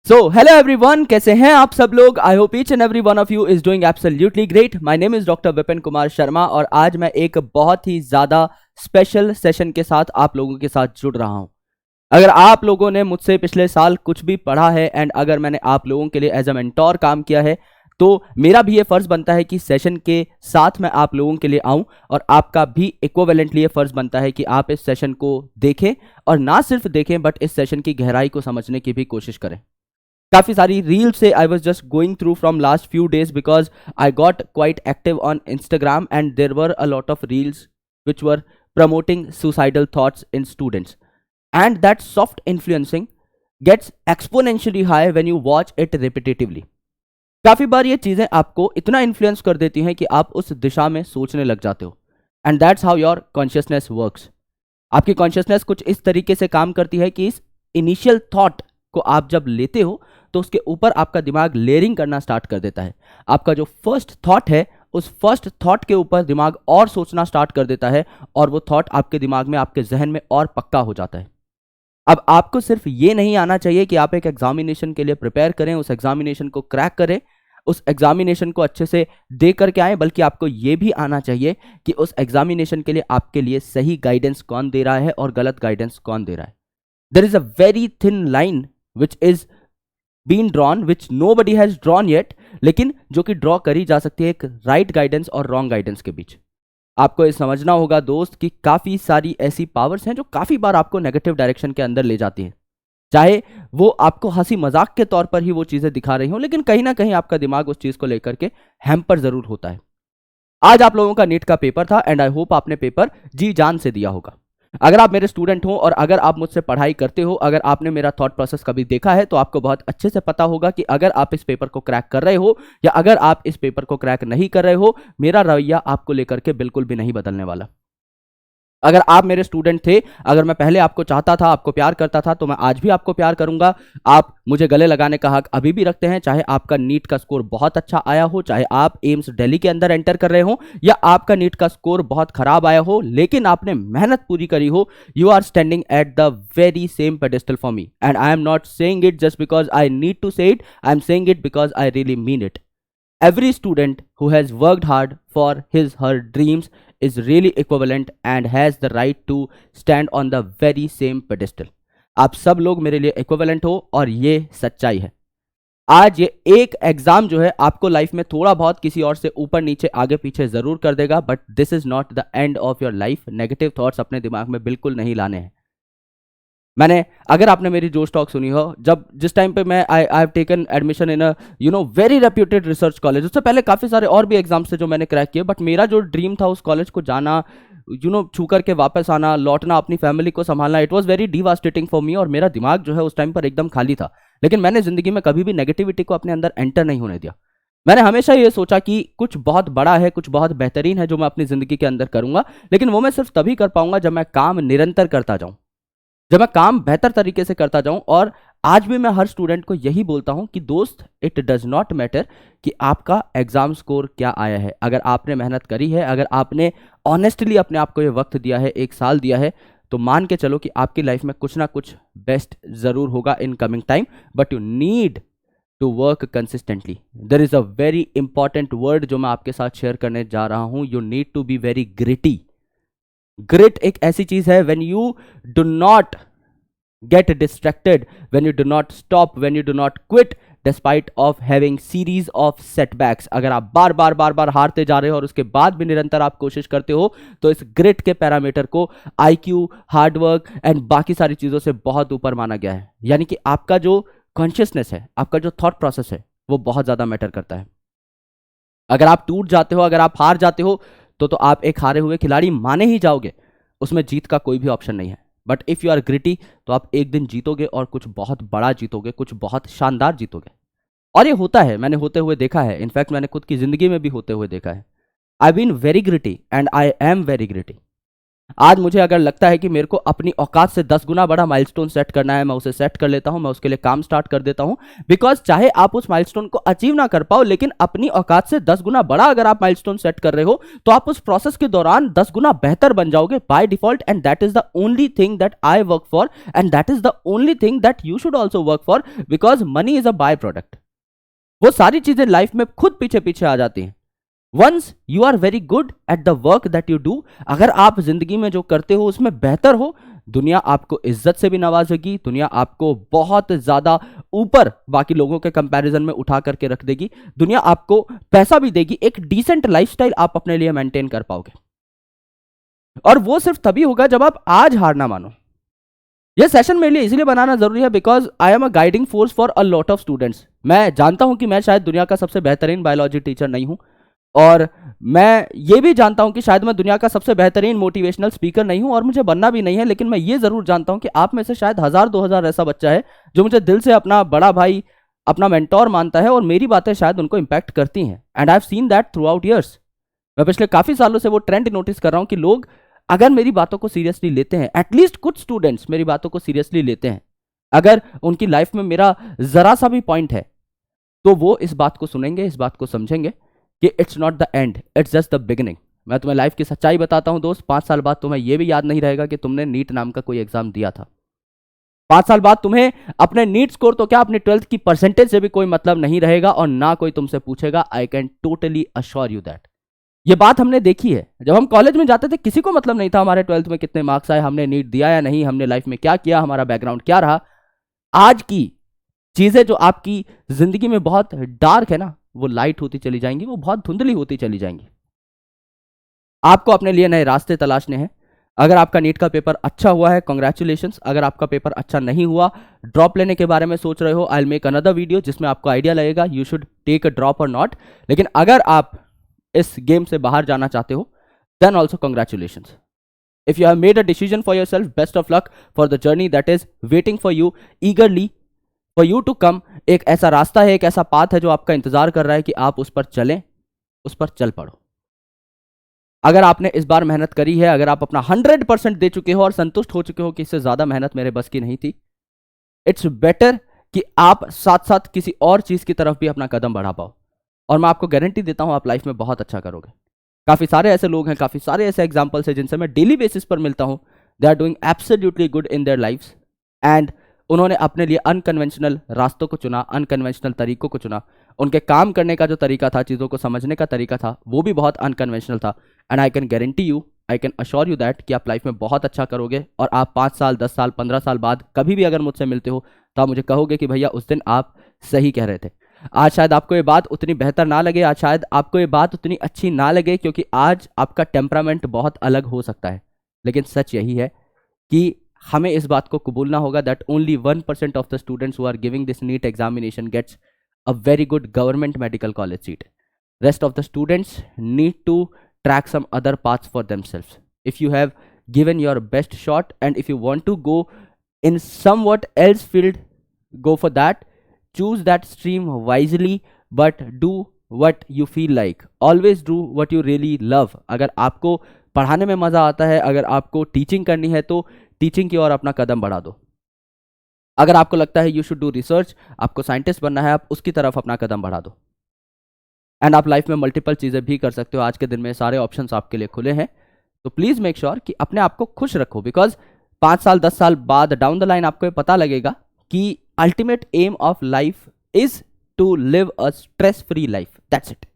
Hello everyone, कैसे हैं आप सब लोग। I hope each and every one of you is doing absolutely great. My name is doctor Vipin Kumar Sharma और आज मैं एक बहुत ही ज़्यादा स्पेशल सेशन के साथ आप लोगों के साथ जुड़ रहा हूं। अगर आप लोगों ने मुझसे पिछले साल कुछ भी पढ़ा है एंड अगर मैंने आप लोगों के लिए एज अ मेंटोर काम किया है तो मेरा भी ये फ़र्ज़ बनता है कि सेशन के साथ मैं आप लोगों के लिए आऊं और आपका भी इक्विवेलेंटली ये फ़र्ज़ बनता है कि आप इस सेशन को देखें और ना सिर्फ देखें बट इस सेशन की गहराई को समझने की भी कोशिश करें। काफ़ी सारी रील से I was just going through from last few days because I got quite active on Instagram and there were a lot of reels which were promoting suicidal thoughts in students, and that soft influencing gets exponentially high when you watch it repetitively. काफ़ी बार ये चीज़ें आपको इतना influence कर देती हैं कि आप उस दिशा में सोचने लग जाते हो and that's how your consciousness works. आपकी कॉन्शियसनेस कुछ इस तरीके से काम करती है कि इस इनिशियल थॉट को आप जब लेते हो तो उसके ऊपर आपका दिमाग लेयरिंग करना स्टार्ट कर देता है। आपका जो फर्स्ट थॉट है उस फर्स्ट थॉट के ऊपर दिमाग और सोचना स्टार्ट कर देता है और वो थॉट आपके दिमाग में, आपके जहन में और पक्का हो जाता है। अब आपको सिर्फ ये नहीं आना चाहिए कि आप एक एग्जामिनेशन के लिए प्रिपेयर करें, उस एग्जामिनेशन को क्रैक करें, उस एग्जामिनेशन को अच्छे से दे करके आए, बल्कि आपको ये भी आना चाहिए कि उस एग्जामिनेशन के लिए आपके लिए सही गाइडेंस कौन दे रहा है और गलत गाइडेंस कौन दे रहा है। There is a very thin line which is been drawn which nobody has drawn yet, लेकिन जो कि ड्रॉ करी जा सकती है एक राइट गाइडेंस और रॉन्ग गाइडेंस के बीच। आपको ये समझना होगा दोस्त कि काफ़ी सारी ऐसी पावर्स हैं जो काफ़ी बार आपको नेगेटिव डायरेक्शन के अंदर ले जाती हैं, चाहे वो आपको हंसी मजाक के तौर पर ही वो चीज़ें दिखा रही हों, लेकिन कहीं ना कहीं आपका दिमाग उस चीज़ को लेकर के हैम्पर ज़रूर होता है। आज आप लोगों का नीट का पेपर था एंड आई होप आपने पेपर जी जान से दिया होगा। अगर आप मेरे स्टूडेंट हो और अगर आप मुझसे पढ़ाई करते हो, अगर आपने मेरा थॉट प्रोसेस कभी देखा है तो आपको बहुत अच्छे से पता होगा कि अगर आप इस पेपर को क्रैक कर रहे हो या अगर आप इस पेपर को क्रैक नहीं कर रहे हो, मेरा रवैया आपको लेकर के बिल्कुल भी नहीं बदलने वाला। अगर आप मेरे स्टूडेंट थे, अगर मैं पहले आपको चाहता था, आपको प्यार करता था, तो मैं आज भी आपको प्यार करूंगा। आप मुझे गले लगाने का हक अभी भी रखते हैं, चाहे आपका नीट का स्कोर बहुत अच्छा आया हो, चाहे आप एम्स दिल्ली के अंदर एंटर कर रहे हो या आपका नीट का स्कोर बहुत खराब आया हो लेकिन आपने मेहनत पूरी करी हो। You are standing at the very same pedestal for me and I am not saying it just because I need to say it, I am saying it because I really mean it. Every student who has worked hard for his her dreams is really equivalent and has the right to stand on the very same pedestal. आप सब लोग मेरे लिए equivalent हो और ये सच्चाई है। आज ये एक एग्जाम जो है आपको लाइफ में थोड़ा बहुत किसी और से ऊपर नीचे आगे पीछे जरूर कर देगा, but this is not the end of your life. Negative thoughts अपने दिमाग में बिल्कुल नहीं लाने हैं। मैंने, अगर आपने मेरी जोश टॉक सुनी हो, जब जिस टाइम पे मैं I have taken admission in a very reputed research college, उससे पहले काफ़ी सारे और भी एग्जाम्स थे जो मैंने क्रैक किए, बट मेरा जो ड्रीम था उस कॉलेज को जाना, छू करके वापस आना, लौटना, अपनी फैमिली को संभालना, it was very devastating for me और मेरा दिमाग जो है उस टाइम पर एकदम खाली था। लेकिन मैंने जिंदगी में कभी भी नेगेटिविटी को अपने अंदर एंटर नहीं होने दिया। मैंने हमेशा ये सोचा कि कुछ बहुत बड़ा है, कुछ बहुत बेहतरीन है जो मैं अपनी जिंदगी के अंदर करूंगा, लेकिन वो मैं सिर्फ तभी कर पाऊंगा जब मैं काम निरंतर करता जाऊं, जब मैं काम बेहतर तरीके से करता जाऊं। और आज भी मैं हर स्टूडेंट को यही बोलता हूं कि दोस्त, इट डज नॉट मैटर कि आपका एग्जाम स्कोर क्या आया है। अगर आपने मेहनत करी है, अगर आपने ऑनेस्टली अपने आप को ये वक्त दिया है, एक साल दिया है, तो मान के चलो कि आपकी लाइफ में कुछ ना कुछ बेस्ट जरूर होगा in coming time, but you need to work consistently. There is a very important word जो मैं आपके साथ शेयर करने जा रहा हूं, you need to be very gritty. Grit एक ऐसी चीज है when you do not get distracted, when you do not stop, when you do not quit despite of having series of setbacks. अगर आप बार बार हारते जा रहे हो और उसके बाद भी निरंतर आप कोशिश करते हो, तो इस ग्रिट के पैरामीटर को आईक्यू, हार्डवर्क एंड बाकी सारी चीजों से बहुत ऊपर माना गया है। यानी कि आपका जो कॉन्शियसनेस है, आपका जो थॉट प्रोसेस है, वो बहुत ज्यादा मैटर करता है। अगर आप टूट जाते हो, अगर आप हार जाते हो, तो आप एक हारे हुए खिलाड़ी माने ही जाओगे, उसमें जीत का कोई भी ऑप्शन नहीं है। But if you are gritty, तो आप एक दिन जीतोगे और कुछ बहुत बड़ा जीतोगे, कुछ बहुत शानदार जीतोगे। और ये होता है, मैंने होते हुए देखा है, इनफैक्ट मैंने खुद की जिंदगी में भी होते हुए देखा है। I been very gritty and I am very gritty. आज मुझे अगर लगता है कि मेरे को अपनी औकात से 10 गुना बड़ा माइलस्टोन सेट करना है, मैं उसे सेट कर लेता हूं, मैं उसके लिए काम स्टार्ट कर देता हूं। बिकॉज चाहे आप उस माइलस्टोन को अचीव ना कर पाओ, लेकिन अपनी औकात से 10 गुना बड़ा अगर आप माइलस्टोन सेट कर रहे हो तो आप उस प्रोसेस के दौरान 10 गुना बेहतर बन जाओगे by default. And that is the only thing that I work for, and that is the only thing that you should also work for, because money is a by product. वो सारी चीजें life में खुद पीछे पीछे आ जाती हैं। Once you are very good at the work that you do, अगर आप जिंदगी में जो करते हो उसमें बेहतर हो, दुनिया आपको इज्जत से भी नवाजेगी, दुनिया आपको बहुत ज्यादा ऊपर बाकी लोगों के कंपैरिजन में उठा करके रख देगी, दुनिया आपको पैसा भी देगी, एक डिसेंट लाइफस्टाइल आप अपने लिए मेंटेन कर पाओगे। और वो सिर्फ तभी होगा जब आप आज हार ना मानो। यह सेशन मेरे लिए इसलिए बनाना जरूरी है because I am a guiding force for a lot of students. मैं जानता हूं कि मैं शायद दुनिया का सबसे बेहतरीन बायोलॉजी टीचर नहीं हूं, और मैं ये भी जानता हूं कि शायद मैं दुनिया का सबसे बेहतरीन मोटिवेशनल स्पीकर नहीं हूं, और मुझे बनना भी नहीं है। लेकिन मैं ये जरूर जानता हूं कि आप में से शायद 1000-2000 ऐसा बच्चा है जो मुझे दिल से अपना बड़ा भाई, अपना मेंटोर मानता है, और मेरी बातें शायद उनको इंपैक्ट करती हैं। And I have seen that through out years. मैं पिछले काफी सालों से वो ट्रेंड नोटिस कर रहा हूं कि लोग अगर मेरी बातों को सीरियसली लेते हैं, एटलीस्ट कुछ स्टूडेंट्स मेरी बातों को सीरियसली लेते हैं, अगर उनकी लाइफ में मेरा जरा सा भी पॉइंट है, तो वो इस बात को सुनेंगे, इस बात को समझेंगे कि it's not the end, it's just the beginning. मैं तुम्हें लाइफ की सच्चाई बताता हूं दोस्त, 5 साल बाद तुम्हें यह भी याद नहीं रहेगा कि तुमने नीट नाम का कोई एग्जाम दिया था। 5 साल बाद तुम्हें अपने नीट स्कोर तो क्या, अपनी 12th की परसेंटेज से भी कोई मतलब नहीं रहेगा, और ना कोई तुमसे पूछेगा। I can totally assure you that. ये बात हमने देखी है। जब हम कॉलेज में जाते थे किसी को मतलब नहीं था हमारे 12th में कितने मार्क्स आए, हमने नीट दिया या नहीं, हमने लाइफ में क्या किया, हमारा बैकग्राउंड क्या रहा। आज की चीजें जो आपकी जिंदगी में बहुत डार्क है ना, वो लाइट होती चली जाएंगी, वो बहुत धुंधली होती चली जाएंगी। आपको अपने लिए नए रास्ते तलाशने हैं। अगर आपका नीट का पेपर अच्छा हुआ है, कॉन्ग्रेचुलेशंस। अगर आपका पेपर अच्छा नहीं हुआ, ड्रॉप लेने के बारे में सोच रहे हो, I will make another video जिसमें आपको आइडिया लगेगा you should take a drop और नॉट। लेकिन अगर आप इस गेम से बाहर जाना चाहते हो, then also congratulations. If you have made a decision for yourself, best of luck for the journey that is waiting for you eagerly for you to come. एक ऐसा रास्ता है, एक ऐसा पाथ है जो आपका इंतजार कर रहा है कि आप उस पर चलें, उस पर चल पड़ो। अगर आपने इस बार मेहनत करी है, अगर आप अपना 100% दे चुके हो और संतुष्ट हो चुके हो कि इससे ज्यादा मेहनत मेरे बस की नहीं थी, इट्स बेटर कि आप साथ साथ किसी और चीज की तरफ भी अपना कदम बढ़ा पाओ। और मैं आपको गारंटी देता हूं आप लाइफ में बहुत अच्छा करोगे। काफी सारे ऐसे लोग हैं, काफी सारे ऐसे एग्जाम्पल्स हैं जिनसे मैं डेली बेसिस पर मिलता हूं। They are doing absolutely good in their lifes, and उन्होंने अपने लिए अनकन्वेंशनल रास्तों को चुना, अनकन्वेंशनल तरीकों को चुना। उनके काम करने का जो तरीका था, चीज़ों को समझने का तरीका था, वो भी बहुत अनकन्वेंशनल था। And I can guarantee you, I can assure you that कि आप लाइफ में बहुत अच्छा करोगे। और आप 5 साल, 10 साल, 15 साल बाद कभी भी अगर मुझसे मिलते हो तो आप मुझे कहोगे कि भैया उस दिन आप सही कह रहे थे। आज शायद आपको ये बात उतनी बेहतर ना लगे, आज शायद आपको ये बात उतनी अच्छी ना लगे, क्योंकि आज आपका टेम्परामेंट बहुत अलग हो सकता है। लेकिन सच यही है कि हमें इस बात को कबूलना होगा that only 1% of the students who are giving this NEET examination gets a very good government medical college seat. Rest of the students need to track some other paths for themselves. If you have given your best shot and if you want to go in somewhat else field, go for that. Choose that stream wisely, but do what you feel like. Always do what you really love. अगर आपको पढ़ाने में मज़ा आता है, अगर आपको teaching करनी है तो टीचिंग की ओर अपना कदम बढ़ा दो. अगर आपको लगता है यू शुड डू रिसर्च, आपको साइंटिस्ट बनना है, आप उसकी तरफ अपना कदम बढ़ा दो. एंड आप लाइफ में मल्टीपल चीज़ें भी कर सकते हो. आज के दिन में सारे ऑप्शंस आपके लिए खुले हैं. तो प्लीज़ मेक श्योर कि अपने आप को खुश रखो, बिकॉज 5 साल 10 साल बाद डाउन द लाइन आपको ये पता लगेगा कि ultimate aim of life is to live a stress free life. That's it.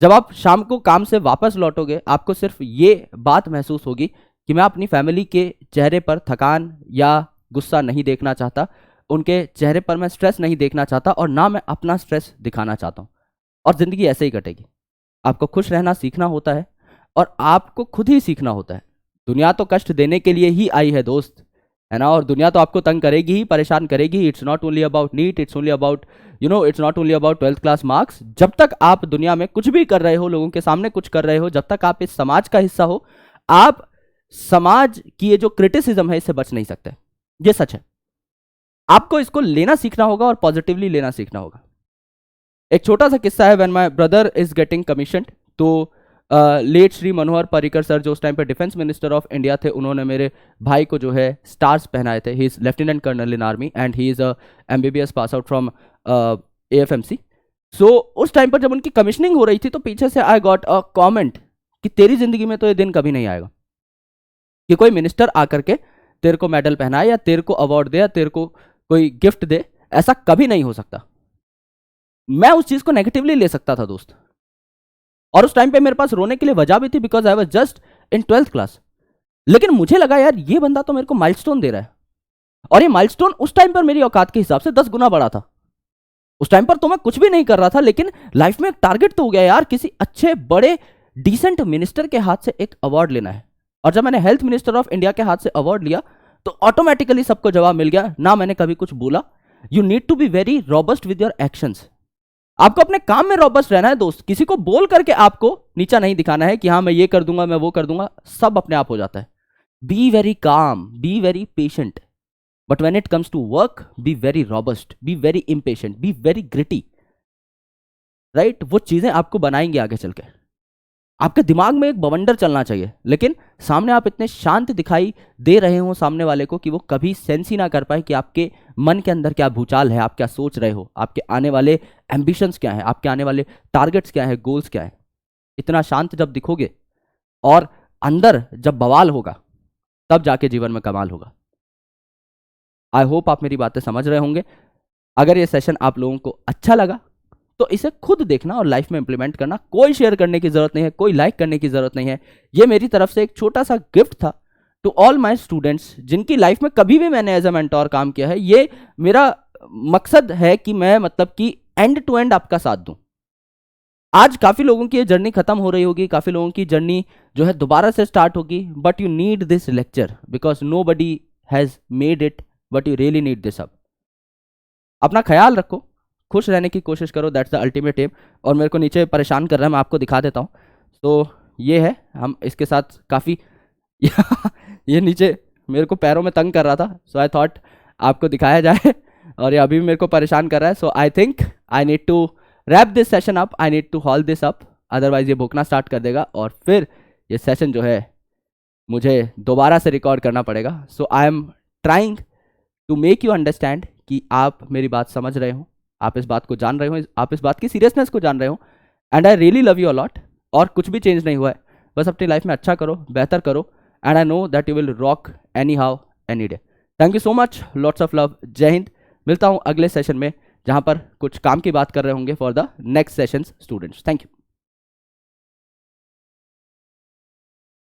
जब आप शाम को काम से वापस लौटोगे, आपको सिर्फ ये बात महसूस होगी कि मैं अपनी फैमिली के चेहरे पर थकान या गुस्सा नहीं देखना चाहता, उनके चेहरे पर मैं स्ट्रेस नहीं देखना चाहता, और ना मैं अपना स्ट्रेस दिखाना चाहता हूँ. और ज़िंदगी ऐसे ही कटेगी. आपको खुश रहना सीखना होता है और आपको खुद ही सीखना होता है. दुनिया तो कष्ट देने के लिए ही आई है दोस्त, है ना. और दुनिया तो आपको तंग करेगी ही, परेशान करेगी. It's not only about NEET, it's only about it's not only about 12th class marks. जब तक आप दुनिया में कुछ भी कर रहे हो, लोगों के सामने कुछ कर रहे हो, जब तक आप इस समाज का हिस्सा हो, आप समाज की ये जो क्रिटिसिज्म है इससे बच नहीं सकते. ये सच है. आपको इसको लेना सीखना होगा और पॉजिटिवली लेना सीखना होगा. एक छोटा सा किस्सा है. When my brother is getting commissioned, तो लेट श्री मनोहर पर्रिकर सर जो उस टाइम पे डिफेंस मिनिस्टर ऑफ इंडिया थे, उन्होंने मेरे भाई को जो है स्टार्स पहनाए थे. He is lieutenant colonel in army and he is MBBS pass out from AFMC. So उस टाइम पर जब उनकी कमिश्निंग हो रही थी तो पीछे से आई गॉट अ कॉमेंट कि तेरी जिंदगी में तो ये दिन कभी नहीं आएगा कि कोई मिनिस्टर आकर के तेरे को मेडल पहनाए या तेरे को अवार्ड दे या तेरे को कोई गिफ्ट दे. ऐसा कभी नहीं हो सकता. मैं उस चीज को नेगेटिवली ले सकता था दोस्त, और उस टाइम पे मेरे पास रोने के लिए वजह भी थी because I was just in 12th class. लेकिन मुझे लगा यार ये बंदा तो मेरे को माइलस्टोन दे रहा है, और ये माइलस्टोन उस टाइम पर मेरी औकात के हिसाब से 10 गुना बड़ा था. उस टाइम पर तो मैं कुछ भी नहीं कर रहा था, लेकिन लाइफ में एक टारगेट तो हो गया यार, किसी अच्छे बड़े डिसेंट मिनिस्टर के हाथ से एक अवार्ड लेना है. और जब मैंने हेल्थ मिनिस्टर ऑफ इंडिया के हाथ से अवार्ड लिया तो ऑटोमेटिकली सबको जवाब मिल गया, ना मैंने कभी कुछ बोला. You need to be very robust with your actions. आपको अपने काम में रॉबस्ट रहना है दोस्त. किसी को बोल करके आपको नीचा नहीं दिखाना है कि हाँ मैं ये कर दूंगा, मैं वो कर दूंगा. सब अपने आप हो जाता है. Be very calm, be very patient, but when it comes to work be very robust, be very impatient, be very gritty. Right? वो चीजें आपको बनाएंगे आगे चल के. आपके दिमाग में एक बवंडर चलना चाहिए, लेकिन सामने आप इतने शांत दिखाई दे रहे हो सामने वाले को कि वो कभी सेंस ही ना कर पाए कि आपके मन के अंदर क्या भूचाल है, आप क्या सोच रहे हो, आपके आने वाले एम्बिशंस क्या हैं, आपके आने वाले टारगेट्स क्या हैं, गोल्स क्या हैं. इतना शांत जब दिखोगे और अंदर जब बवाल होगा तब जाके जीवन में कमाल होगा. आई होप आप मेरी बातें समझ रहे होंगे. अगर ये सेशन आप लोगों को अच्छा लगा तो इसे खुद देखना और लाइफ में इंप्लीमेंट करना. कोई शेयर करने की जरूरत नहीं है, कोई लाइक करने की जरूरत नहीं है. ये मेरी तरफ से एक छोटा सा गिफ्ट था टू ऑल माय स्टूडेंट्स जिनकी लाइफ में कभी भी मैंने एज अ मेंटोर काम किया है. ये मेरा मकसद है कि मैं मतलब कि एंड टू एंड आपका साथ दूं. आज काफी लोगों की ये जर्नी खत्म हो रही होगी, काफी लोगों की जर्नी जो है दोबारा से स्टार्ट होगी, but you need this lecture because nobody has made it, but you really need this. अब अपना ख्याल रखो, खुश रहने की कोशिश करो, दैट्स द अल्टीमेट एम. और मेरे को नीचे परेशान कर रहा है, मैं आपको दिखा देता हूँ. तो ये है, हम इसके साथ काफ़ी ये नीचे मेरे को पैरों में तंग कर रहा था, सो आई थॉट आपको दिखाया जाए. और ये अभी भी मेरे को परेशान कर रहा है. So I think I need to wrap this session up, I need to haul this up, otherwise ये भूखना स्टार्ट कर देगा और फिर ये सेशन जो है मुझे दोबारा से रिकॉर्ड करना पड़ेगा. So I am trying to make you understand कि आप मेरी बात समझ रहे हो, आप इस बात को जान रहे हो, आप इस बात की सीरियसनेस को जान रहे हो. And I really love you a lot. और कुछ भी चेंज नहीं हुआ है, बस अपनी लाइफ में अच्छा करो, बेहतर करो. And I know that you will rock any how any day. Thank you so much, lots of love, जय हिंद. मिलता हूँ अगले सेशन में जहाँ पर कुछ काम की बात कर रहे होंगे for the next sessions students. Thank you.